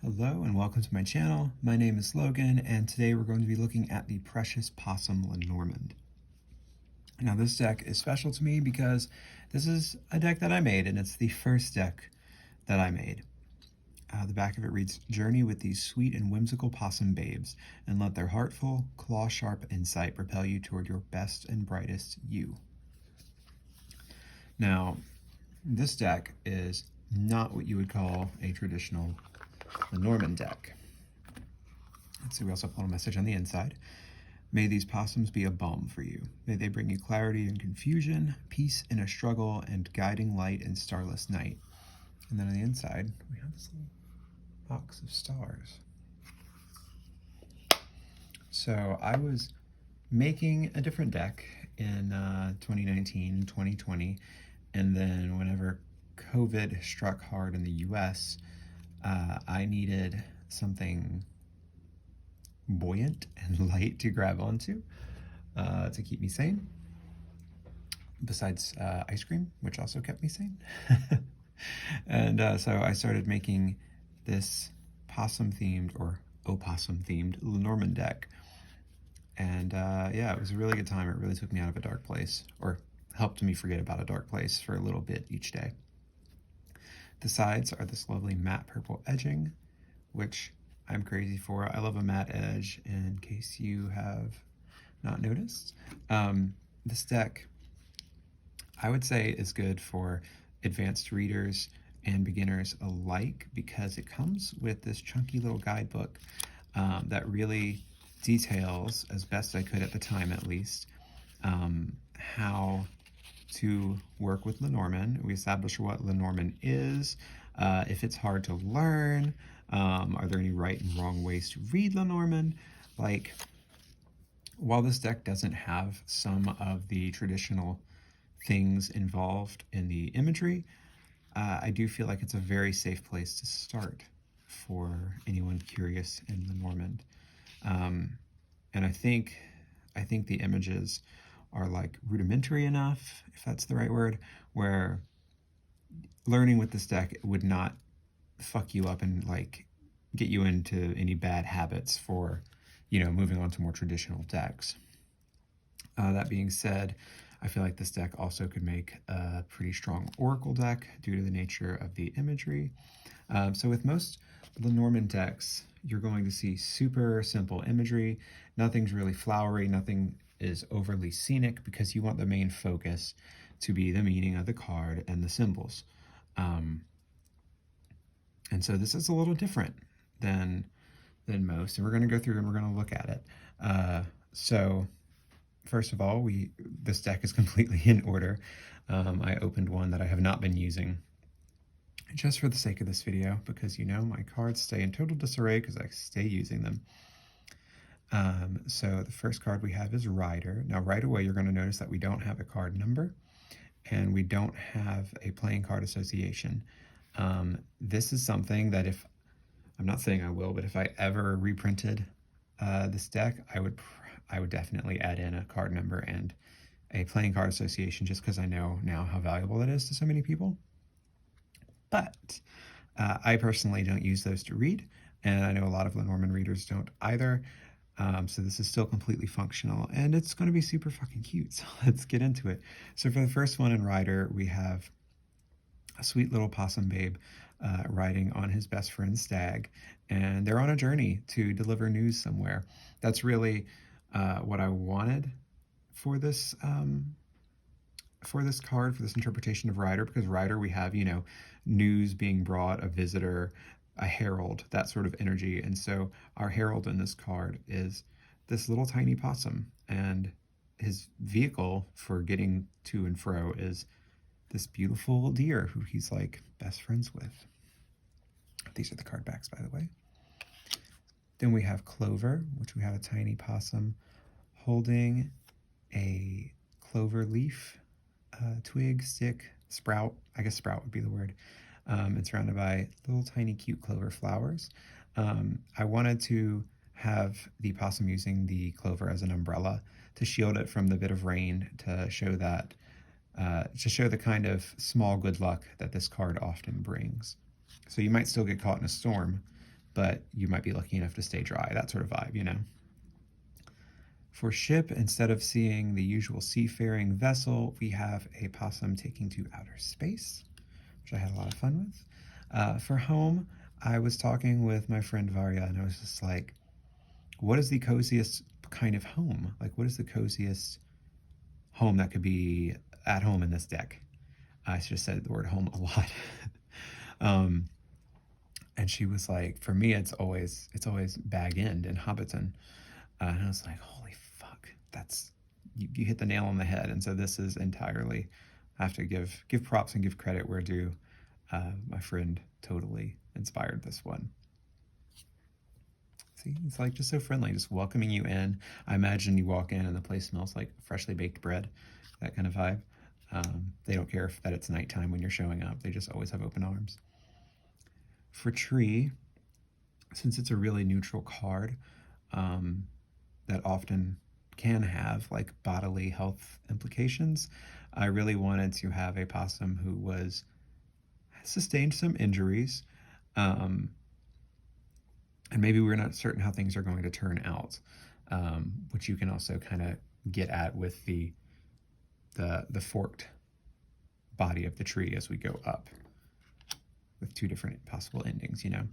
Hello and welcome to my channel. My name is Logan and today we're going to be looking at the precious Possum Lenormand. Now this deck is special to me because this is a deck that I made and it's the first deck that I made. The back of it reads, "Journey with these sweet and whimsical possum babes and let their heartful, claw-sharp insight propel you toward your best and brightest you." Now this deck is not what you would call a traditional Lenormand deck. Let's see, we also have a little message on the inside. "May these possums be a balm for you. May they bring you clarity in confusion, peace in a struggle, and guiding light in starless night." And then on the inside, we have this little box of stars. So I was making a different deck in 2019, 2020, and then whenever COVID struck hard in the US, I needed something buoyant and light to grab onto to keep me sane, besides ice cream, which also kept me sane. And so I started making this possum-themed or opossum-themed Lenormand deck. And yeah, it was a really good time. It really took me out of a dark place, or helped me forget about a dark place for a little bit each day. The sides are this lovely matte purple edging, which I'm crazy for. I love a matte edge, in case you have not noticed. This deck, I would say, is good for advanced readers and beginners alike because it comes with this chunky little guidebook that really details, as best I could at the time at least, how to work with Lenormand. We establish what Lenormand is, if it's hard to learn, are there any right and wrong ways to read Lenormand? Like, while this deck doesn't have some of the traditional things involved in the imagery, I do feel like it's a very safe place to start for anyone curious in Lenormand. And I think the images are like rudimentary enough, if that's the right word, where learning with this deck would not fuck you up and like get you into any bad habits for, moving on to more traditional decks. That being said, I feel like this deck also could make a pretty strong Oracle deck due to the nature of the imagery. So with most Lenormand decks, you're going to see super simple imagery. Nothing's really flowery, nothing is overly scenic, because you want the main focus to be the meaning of the card and the symbols. And so this is a little different than most, and we're going to go through and we're going to look at it. So first of all, this deck is completely in order. I opened one that I have not been using just for the sake of this video, because my cards stay in total disarray because I stay using them. So the first card we have is Rider. Now right away you're going to notice that we don't have a card number and we don't have a playing card association. This is something that, if I'm not saying I will, but if I ever reprinted this deck, I would definitely add in a card number and a playing card association, just because I know now how valuable that is to so many people. But I personally don't use those to read, and I know a lot of Lenormand readers don't either. So this is still completely functional, and it's going to be super fucking cute. So let's get into it. So for the first one in Rider, we have a sweet little possum babe riding on his best friend Stag, and they're on a journey to deliver news somewhere. That's really what I wanted for this card, for this interpretation of Rider, because Rider, we have, news being brought, a visitor, a herald, that sort of energy. And so our herald in this card is this little tiny possum, and his vehicle for getting to and fro is this beautiful deer who he's like best friends with. These are the card backs, by the way. Then we have Clover, which we have a tiny possum holding a clover leaf, twig, stick, sprout. I guess sprout would be the word. It's surrounded by little tiny cute clover flowers. I wanted to have the possum using the clover as an umbrella to shield it from the bit of rain, to show that to show the kind of small good luck that this card often brings. So you might still get caught in a storm, but you might be lucky enough to stay dry, that sort of vibe, you know. For ship, instead of seeing the usual seafaring vessel, we have a possum taking to outer space, which I had a lot of fun with. For home, I was talking with my friend Varya, and I was just like, what is the coziest kind of home? Like, what is the coziest home that could be at home in this deck? I just said the word home a lot. um, and she was like, for me, it's always Bag End in Hobbiton. And I was like, holy fuck, that's, you hit the nail on the head. And so this is entirely, I have to give props and give credit where due. My friend totally inspired this one. See, it's like just so friendly, just welcoming you in. I imagine you walk in and the place smells like freshly baked bread, that kind of vibe. They don't care that it's nighttime when you're showing up. They just always have open arms. For tree, since it's a really neutral card, that often can have like bodily health implications, I really wanted to have a possum who sustained some injuries, and maybe we're not certain how things are going to turn out, which you can also kind of get at with the forked body of the tree as we go up, with two different possible endings, you know.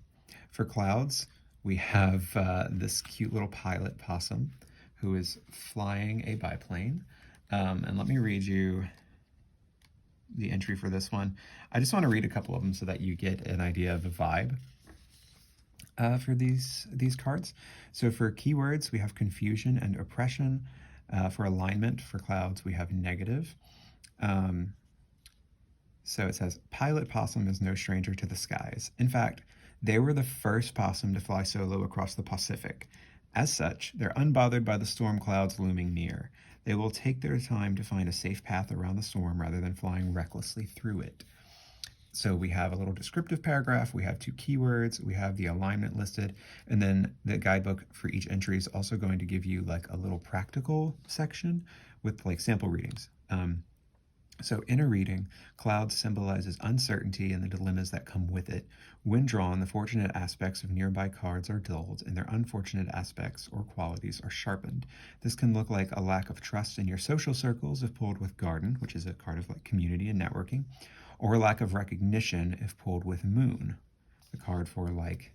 For clouds, we have this cute little pilot possum who is flying a biplane. And let me read you the entry for this one. I just want to read a couple of them so that you get an idea of the vibe for these cards. So for keywords, we have confusion and oppression. For alignment, for clouds, we have negative. So it says, pilot possum is no stranger to the skies. In fact, they were the first possum to fly solo across the Pacific. As such, they're unbothered by the storm clouds looming near. They will take their time to find a safe path around the storm rather than flying recklessly through it. So we have a little descriptive paragraph, we have two keywords, we have the alignment listed, and then the guidebook for each entry is also going to give you like a little practical section with like sample readings. So in a reading, clouds symbolizes uncertainty and the dilemmas that come with it. When drawn, the fortunate aspects of nearby cards are dulled and their unfortunate aspects or qualities are sharpened. This can look like a lack of trust in your social circles if pulled with Garden, which is a card of like community and networking, or a lack of recognition if pulled with Moon, the card for like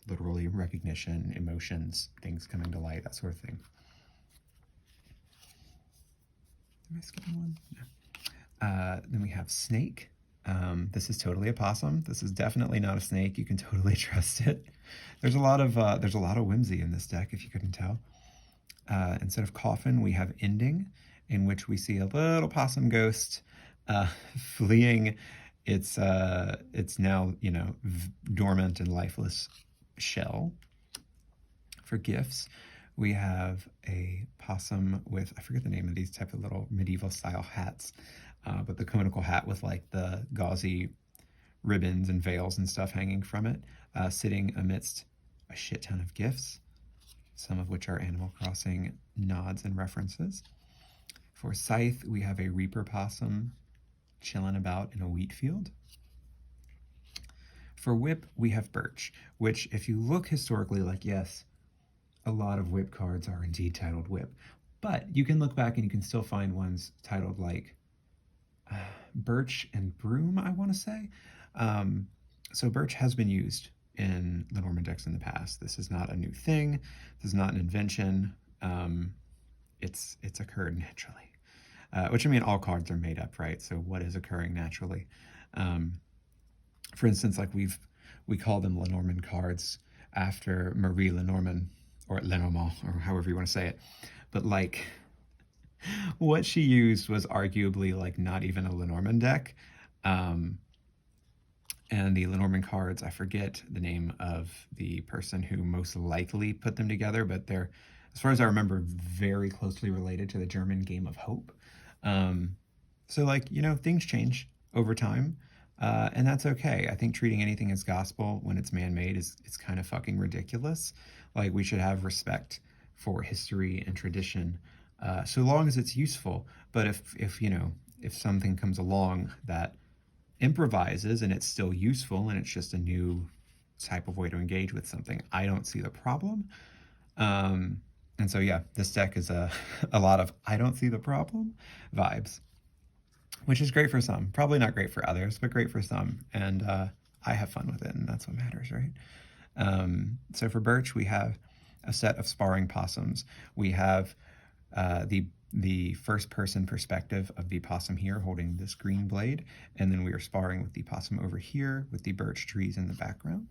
literally recognition, emotions, things coming to light, that sort of thing. Am I skipping one? No. Then we have snake. This is totally a possum. This is definitely not a snake. You can totally trust it. There's a lot of whimsy in this deck, if you couldn't tell. Instead of coffin, we have ending, in which we see a little possum ghost fleeing its now, you know, dormant and lifeless shell. For gifts, we have a possum with, I forget the name of these type of little medieval style hats, but the conical hat with like the gauzy ribbons and veils and stuff hanging from it, sitting amidst a shit ton of gifts, some of which are Animal Crossing nods and references. For scythe, we have a reaper possum chilling about in a wheat field. For whip, we have birch, which if you look historically, like, yes, a lot of whip cards are indeed titled whip, but you can look back and you can still find ones titled like birch and broom, I want to say. So birch has been used in Lenormand decks in the past. This is not a new thing. This is not an invention. It's occurred naturally, which I mean, all cards are made up, right? So what is occurring naturally? For instance, like we call them Lenormand cards after Marie Lenormand, or Lenormand, or however you want to say it. But like, what she used was arguably like not even a Lenormand deck. And the Lenormand cards, I forget the name of the person who most likely put them together, but they're, as far as I remember, very closely related to the German Game of Hope. So like, you know, things change over time, and that's okay. I think treating anything as gospel when it's man-made is kind of fucking ridiculous. Like, we should have respect for history and tradition, so long as it's useful. But if you know, if something comes along that improvises and it's still useful and it's just a new type of way to engage with something, I don't see the problem. Um, and so, yeah, this deck is a lot of I don't see the problem vibes, which is great for some. Probably not great for others, but great for some. And I have fun with it, and that's what matters, right? So for Birch, we have a set of sparring possums. We have the first person perspective of the possum here holding this green blade, and then we are sparring with the possum over here with the birch trees in the background.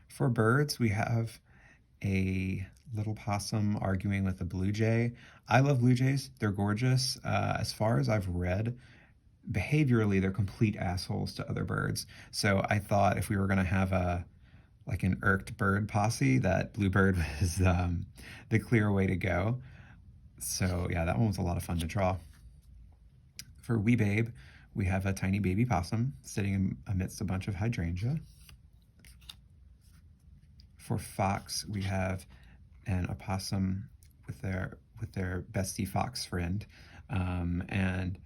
For birds, we have a little possum arguing with a blue jay. I love blue jays. They're gorgeous. As far as I've read, behaviorally, they're complete assholes to other birds. So I thought if we were going to have like an irked bird posse, that bluebird was the clear way to go. So yeah, that one was a lot of fun to draw. For Wee Babe, we have a tiny baby possum sitting amidst a bunch of hydrangea. For Fox, we have an opossum with their bestie fox friend, and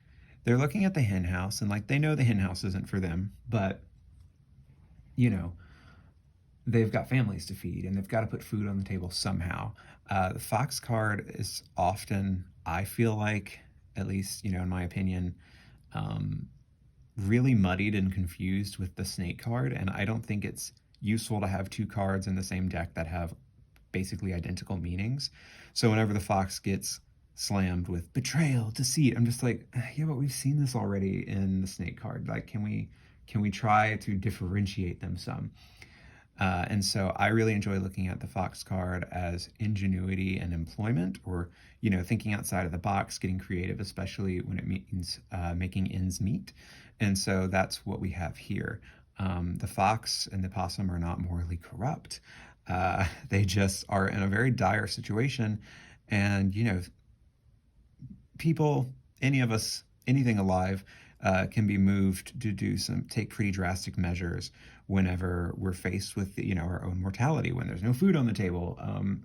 they're looking at the hen house, and like they know the hen house isn't for them, but you know they've got families to feed and they've got to put food on the table somehow. The fox card is often, I feel like, at least in my opinion, really muddied and confused with the snake card, and I don't think it's useful to have two cards in the same deck that have basically identical meanings. So whenever the fox gets slammed with betrayal, deceit, I'm just like, yeah, but we've seen this already in the snake card. Like, can we try to differentiate them some? And so I really enjoy looking at the fox card as ingenuity and employment, or thinking outside of the box, getting creative, especially when it means making ends meet. And so that's what we have here. The fox and the possum are not morally corrupt. They just are in a very dire situation, and people, any of us, anything alive, can be moved to take pretty drastic measures whenever we're faced with our own mortality, when there's no food on the table.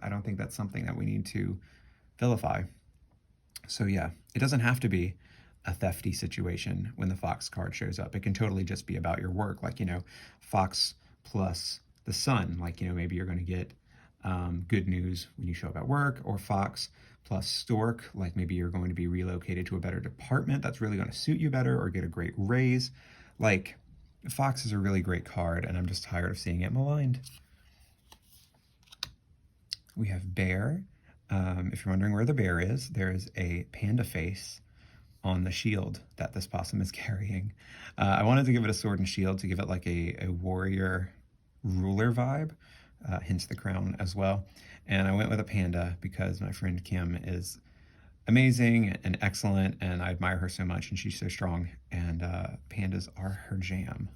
I don't think that's something that we need to vilify. So yeah, it doesn't have to be a thefty situation when the fox card shows up. It can totally just be about your work, like fox plus the sun, like maybe you're going to get good news when you show up at work, or fox plus stork, like maybe you're going to be relocated to a better department that's really going to suit you better, or get a great raise. Like, fox is a really great card, and I'm just tired of seeing it maligned. We have bear. If you're wondering where the bear is, there is a panda face on the shield that this possum is carrying. I wanted to give it a sword and shield to give it like a warrior ruler vibe, hence the crown as well. And I went with a panda because my friend Kim is amazing and excellent, and I admire her so much, and she's so strong, and pandas are her jam.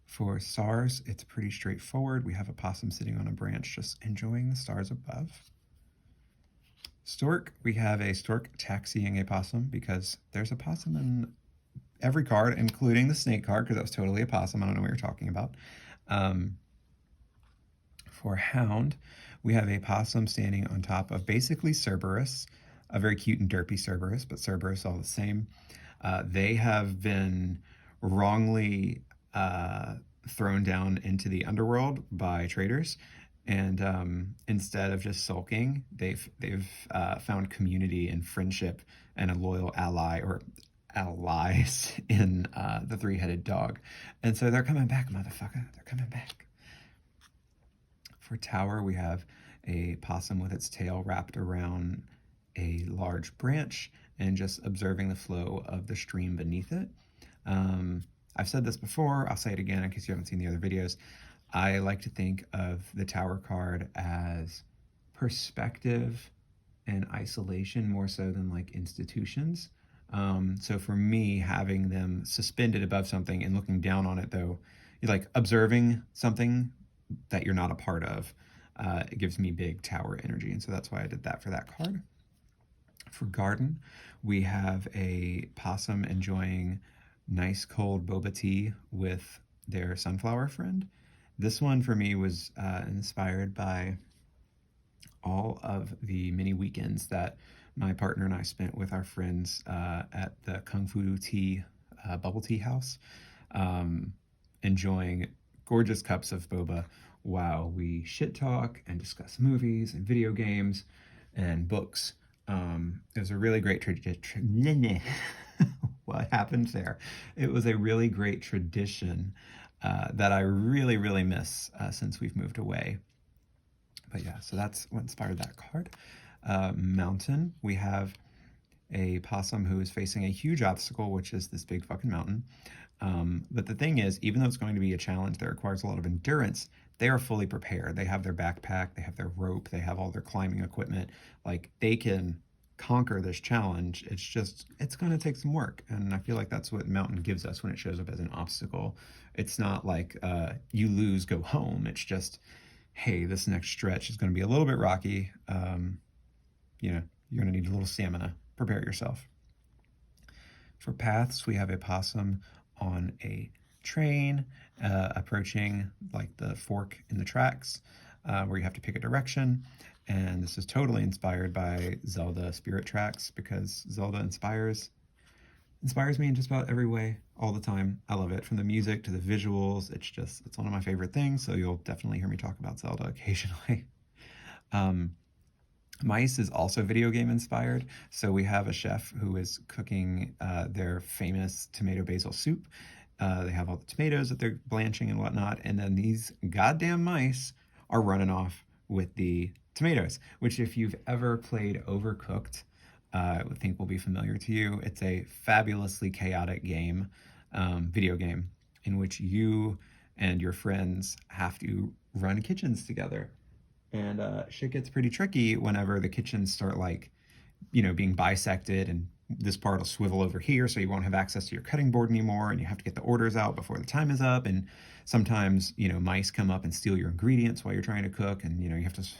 For stars, it's pretty straightforward. We have a possum sitting on a branch just enjoying the stars above. Stork, we have a stork taxiing a possum because there's a possum in every card, including the snake card, because that was totally a possum. I don't know what you're talking about. For hound, we have a possum standing on top of basically Cerberus, a very cute and derpy Cerberus, but Cerberus all the same. They have been wrongly thrown down into the underworld by traders, and instead of just sulking, they've found community and friendship and a loyal ally, or allies, in the three-headed dog. And so they're coming back, motherfucker. They're coming back. For tower, we have a possum with its tail wrapped around a large branch and just observing the flow of the stream beneath it. I've said this before, I'll say it again in case you haven't seen the other videos. I like to think of the tower card as perspective and isolation more so than like institutions. So for me, having them suspended above something and looking down on it, though, you're like observing something that you're not a part of, it gives me big tower energy, and so that's why I did that for that card. For garden, we have a possum enjoying nice cold boba tea with their sunflower friend. This one for me was inspired by all of the mini weekends that my partner and I spent with our friends at the Kung Fu Tea bubble tea house. enjoying gorgeous cups of boba while we shit talk and discuss movies and video games and books. It was a really great tradition. What happened there? It was a really great tradition that I really, really miss since we've moved away. But yeah, so that's what inspired that card. Mountain, we have a possum who is facing a huge obstacle, which is this big fucking mountain. But the thing is, even though it's going to be a challenge that requires a lot of endurance, they are fully prepared. They have their backpack, they have their rope, they have all their climbing equipment. Like, they can conquer this challenge. It's just, it's going to take some work. And I feel like that's what mountain gives us when it shows up as an obstacle. It's not like you lose, go home. It's just, hey, this next stretch is going to be a little bit rocky. You know, you're going to need a little stamina. Prepare yourself. For paths, we have a possum on a train approaching like the fork in the tracks where you have to pick a direction. And this is totally inspired by Zelda Spirit Tracks, because Zelda inspires me in just about every way, all the time. I love it, from the music to the visuals. It's one of my favorite things, so you'll definitely hear me talk about Zelda occasionally. Mice is also video game inspired. So we have a chef who is cooking their famous tomato basil soup. They have all the tomatoes that they're blanching and whatnot, and then these goddamn mice are running off with the tomatoes, which, if you've ever played Overcooked, I would think will be familiar to you. It's a fabulously chaotic game, video game, in which you and your friends have to run kitchens together. And shit gets pretty tricky whenever the kitchens start, like, being bisected, and this part will swivel over here, so you won't have access to your cutting board anymore, and you have to get the orders out before the time is up. And sometimes, mice come up and steal your ingredients while you're trying to cook, and you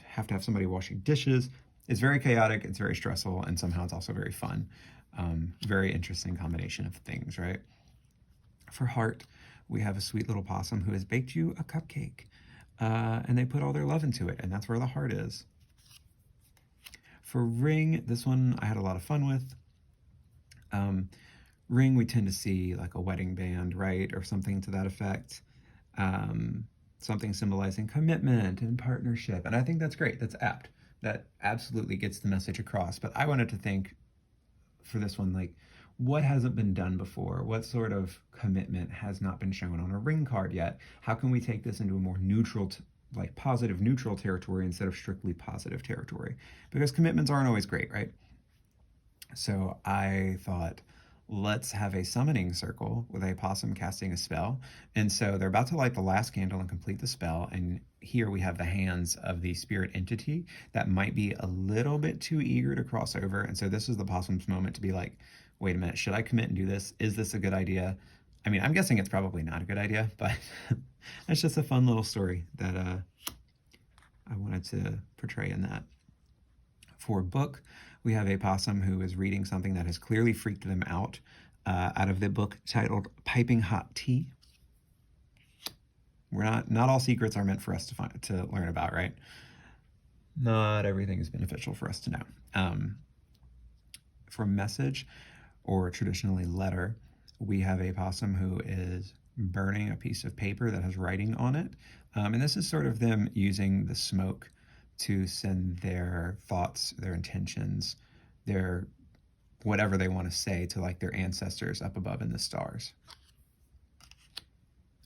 have to have somebody washing dishes. It's very chaotic, it's very stressful, and somehow it's also very fun. Very interesting combination of things, right? For heart, we have a sweet little possum who has baked you a cupcake, and they put all their love into it, and that's where the heart is. For ring, this one I had a lot of fun with. Ring, we tend to see like a wedding band, right? Or something to that effect. Something symbolizing commitment and partnership. And I think that's great. That's apt. That absolutely gets the message across. But I wanted to think for this one, like, what hasn't been done before? What sort of commitment has not been shown on a ring card yet? How can we take this into a more neutral, like positive neutral territory instead of strictly positive territory? Because commitments aren't always great, right? So I thought, let's have a summoning circle with a possum casting a spell. And so they're about to light the last candle and complete the spell. And here we have the hands of the spirit entity that might be a little bit too eager to cross over. And so this is the possum's moment to be like, wait a minute, should I commit and do this? Is this a good idea? I mean, I'm guessing it's probably not a good idea, but it's just a fun little story that I wanted to portray in that. For book, we have a possum who is reading something that has clearly freaked them out of the book titled Piping Hot Tea. Not all secrets are meant for us to learn about, right? Not everything is beneficial for us to know. For message, or traditionally letter, we have a possum who is burning a piece of paper that has writing on it. And this is sort of them using the smoke to send their thoughts, their intentions, their whatever they want to say to like their ancestors up above in the stars.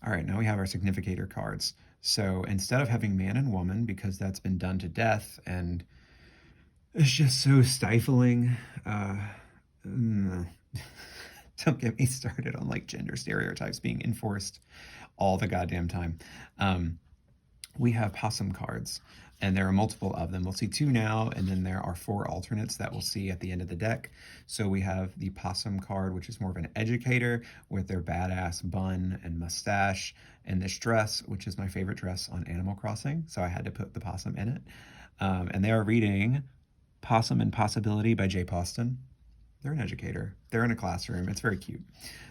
All right, now we have our significator cards. So instead of having man and woman, because that's been done to death and it's just so stifling, don't get me started on like gender stereotypes being enforced all the goddamn time. We have possum cards, and there are multiple of them. We'll see 2 now, and then there are 4 alternates that we'll see at the end of the deck. So we have the possum card, which is more of an educator with their badass bun and mustache, and this dress, which is my favorite dress on Animal Crossing, so I had to put the possum in it. And they are reading Possum and Possibility by Jay Poston. They're an educator. They're in a classroom. It's very cute.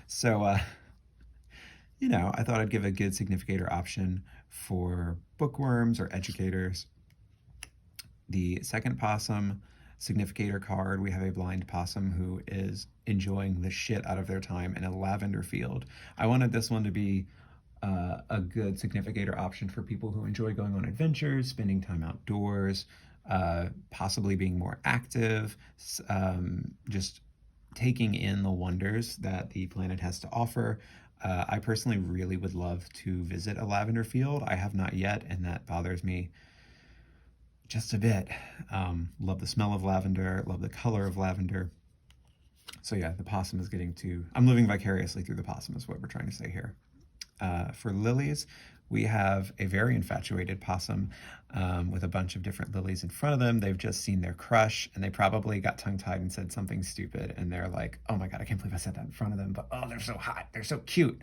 So, I thought I'd give a good significator option for bookworms or educators. The second possum significator card, we have a blind possum who is enjoying the shit out of their time in a lavender field. I wanted this one to be a good significator option for people who enjoy going on adventures, spending time outdoors, possibly being more active, just taking in the wonders that the planet has to offer. I personally really would love to visit a lavender field. I have not yet, and that bothers me just a bit. Love the smell of lavender, love the color of lavender. So yeah, the possum is getting to, I'm living vicariously through the possum is what we're trying to say here. For lilies, we have a very infatuated possum with a bunch of different lilies in front of them. They've just seen their crush, and they probably got tongue-tied and said something stupid, and they're like, oh my God, I can't believe I said that in front of them, but oh, they're so hot, they're so cute.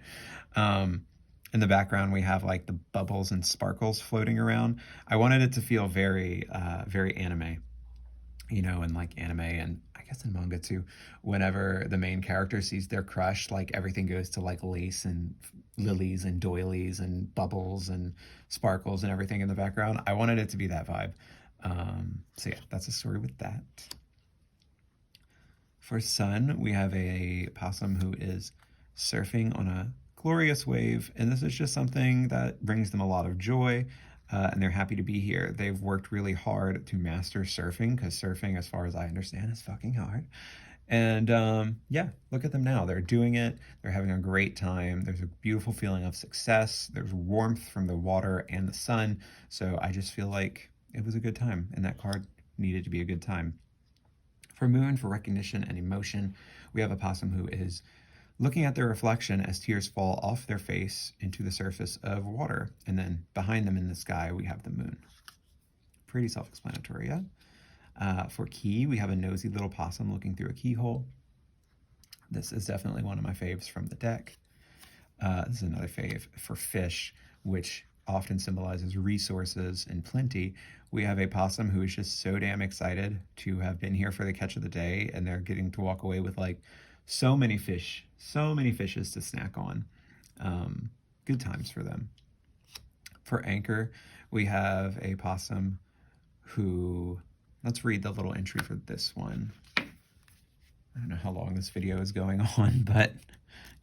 In the background, we have like the bubbles and sparkles floating around. I wanted it to feel very anime, and like anime and I guess in manga too, whenever the main character sees their crush, like everything goes to like lace and lilies and doilies and bubbles and sparkles and everything in the background. I wanted it to be that vibe. So yeah, that's a story with that. For sun, we have a possum who is surfing on a glorious wave, and this is just something that brings them a lot of joy. And they're happy to be here. They've worked really hard to master surfing because surfing, as far as I understand, is fucking hard. And yeah, look at them now. They're doing it. They're having a great time. There's a beautiful feeling of success. There's warmth from the water and the sun. So I just feel like it was a good time, and that card needed to be a good time. For moon, for recognition and emotion, we have a possum who is looking at their reflection as tears fall off their face into the surface of water. And then behind them in the sky, we have the moon. Pretty self-explanatory, yeah? For key, we have a nosy little possum looking through a keyhole. This is definitely one of my faves from the deck. This is another fave for fish, which often symbolizes resources and plenty. We have a possum who is just so damn excited to have been here for the catch of the day, and they're getting to walk away with like so many fishes to snack on. Good times for them. For anchor, we have a possum who, let's read the little entry for this one. I don't know how long this video is going on, but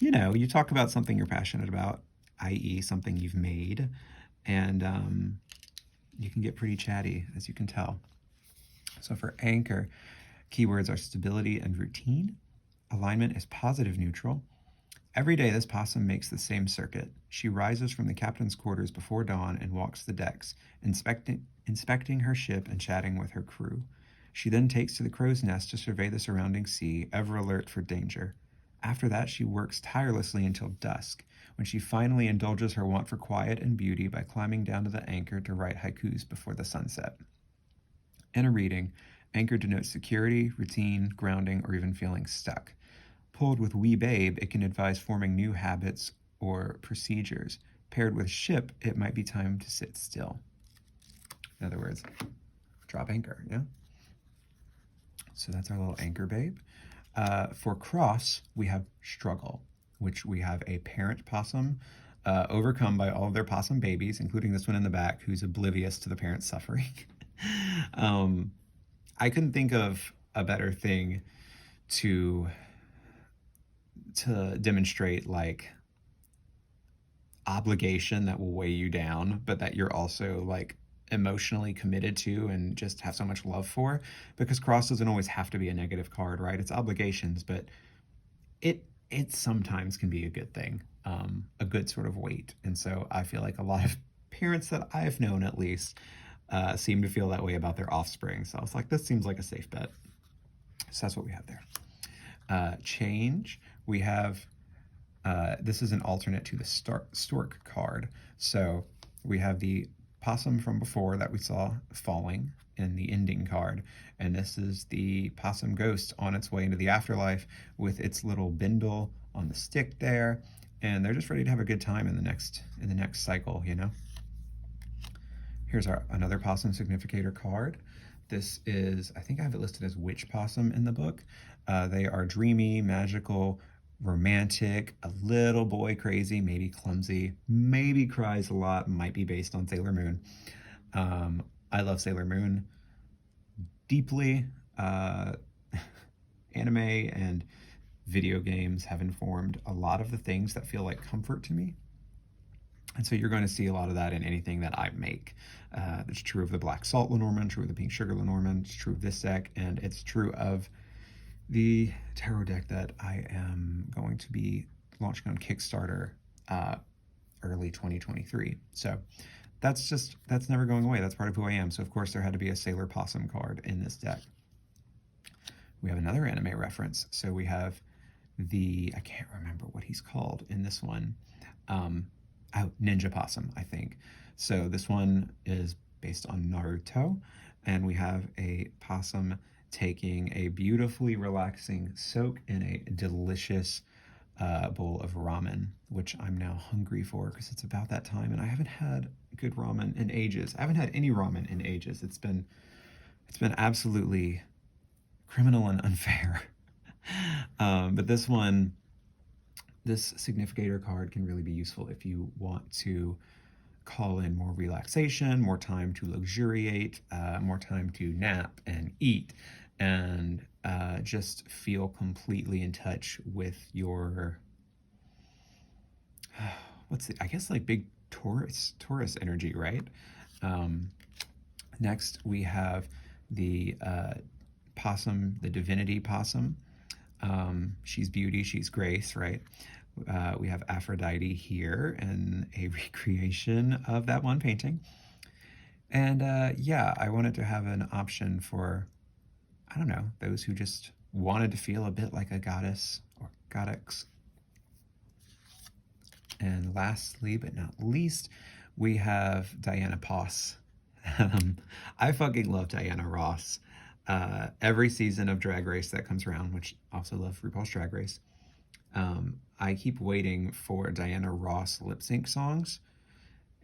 you talk about something you're passionate about, i.e. something you've made, and you can get pretty chatty, as you can tell. So for anchor, keywords are stability and routine. Alignment is positive neutral. Every day this possum makes the same circuit. She rises from the captain's quarters before dawn and walks the decks, inspecting her ship and chatting with her crew. She then takes to the crow's nest to survey the surrounding sea, ever alert for danger. After that, she works tirelessly until dusk, when she finally indulges her want for quiet and beauty by climbing down to the anchor to write haikus before the sunset. In a reading, anchor denotes security, routine, grounding, or even feeling stuck. Pulled with wee babe, it can advise forming new habits or procedures. Paired with ship, it might be time to sit still. In other words, drop anchor, yeah? So that's our little anchor babe. For cross, we have struggle, which we have a parent possum overcome by all of their possum babies, including this one in the back, who's oblivious to the parent's suffering. I couldn't think of a better thing to demonstrate like obligation that will weigh you down, but that you're also like emotionally committed to and just have so much love for, because cross doesn't always have to be a negative card, right? It's obligations, but it sometimes can be a good thing, a good sort of weight. And so I feel like a lot of parents that I've known at least seem to feel that way about their offspring. So I was like, this seems like a safe bet. So that's what we have there. Change, we have, this is an alternate to the stork card. So we have the possum from before that we saw falling in the ending card, and this is the possum ghost on its way into the afterlife with its little bindle on the stick there, and they're just ready to have a good time in the next cycle, Here's another possum significator card. This is, I think I have it listed as witch possum in the book. They are dreamy, magical, romantic, a little boy crazy, maybe clumsy, maybe cries a lot, might be based on Sailor Moon. I love Sailor Moon deeply. Anime and video games have informed a lot of the things that feel like comfort to me. And so you're going to see a lot of that in anything that I make. It's true of the Black Salt Lenormand, true of the Pink Sugar Lenormand, it's true of this deck, and it's true of the tarot deck that I am going to be launching on Kickstarter early 2023. So that's never going away. That's part of who I am. So of course there had to be a Sailor Possum card in this deck. We have another anime reference. So we have I can't remember what he's called in this one. Ninja Possum, I think. So this one is based on Naruto, and we have a possum taking a beautifully relaxing soak in a delicious bowl of ramen, which I'm now hungry for because it's about that time, and I haven't had good ramen in ages. I haven't had any ramen in ages. It's been absolutely criminal and unfair. But this significator card can really be useful if you want to call in more relaxation, more time to luxuriate, more time to nap and eat, and just feel completely in touch with your, I guess like big Taurus energy, right? Next we have the possum, the divinity possum. She's beauty, she's grace, right? We have Aphrodite here and a recreation of that one painting. And yeah, I wanted to have an option for, I don't know, those who just wanted to feel a bit like a goddess or goddess. And lastly, but not least, we have Diana Ross. I fucking love Diana Ross. Every season of Drag Race that comes around, which I also love RuPaul's Drag Race, I keep waiting for Diana Ross lip sync songs,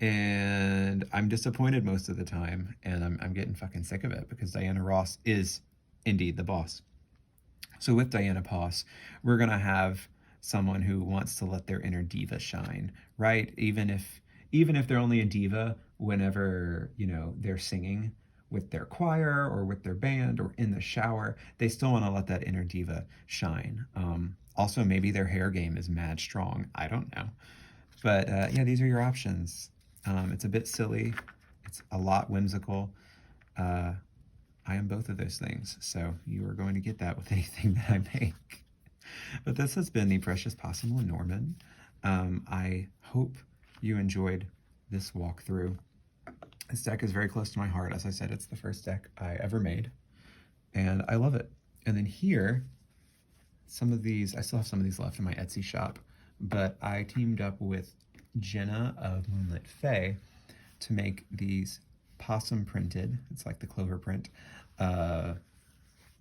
and I'm disappointed most of the time, and I'm getting fucking sick of it because Diana Ross is indeed the boss. So with Diana Ross, we're gonna have someone who wants to let their inner diva shine, right? Even if they're only a diva whenever, you know, they're singing with their choir or with their band or in the shower, they still want to let that inner diva shine. Also, maybe their hair game is mad strong. I don't know. But yeah, these are your options. It's a bit silly. It's a lot whimsical. I am both of those things. So you are going to get that with anything that I make. But this has been the Precious Possum Lenormand. I hope you enjoyed this walkthrough. This deck is very close to my heart. As I said, it's the first deck I ever made, and I love it. And then here, some of these, I still have some of these left in my Etsy shop, but I teamed up with Jenna of Moonlit Fae to make these possum printed, it's like the clover print,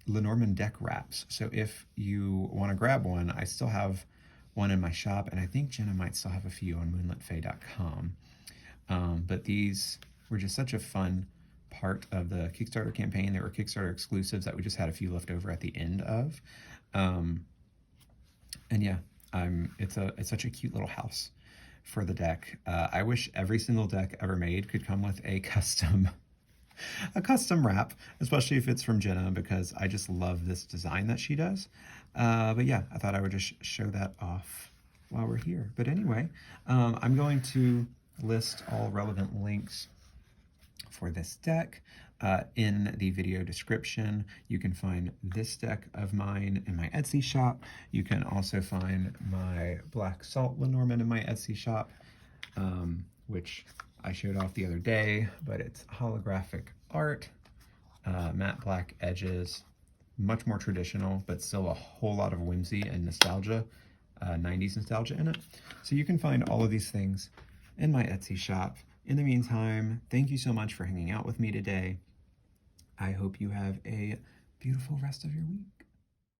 Lenormand deck wraps. So if you want to grab one, I still have one in my shop, and I think Jenna might still have a few on moonlitfae.com. But these were just such a fun part of the Kickstarter campaign. They were Kickstarter exclusives that we just had a few left over at the end of. And yeah, it's such a cute little house for the deck. I wish every single deck ever made could come with a custom wrap, especially if it's from Jenna, because I just love this design that she does. But yeah, I thought I would just show that off while we're here. But anyway, I'm going to list all relevant links for this deck in the video description. You can find this deck of mine in my Etsy shop. You can also find my Black Salt Lenormand in my Etsy shop, which I showed off the other day, but it's holographic art, matte black edges, much more traditional, but still a whole lot of whimsy and nostalgia, 90s nostalgia in it. So you can find all of these things in my Etsy shop. In the meantime, thank you so much for hanging out with me today. I hope you have a beautiful rest of your week.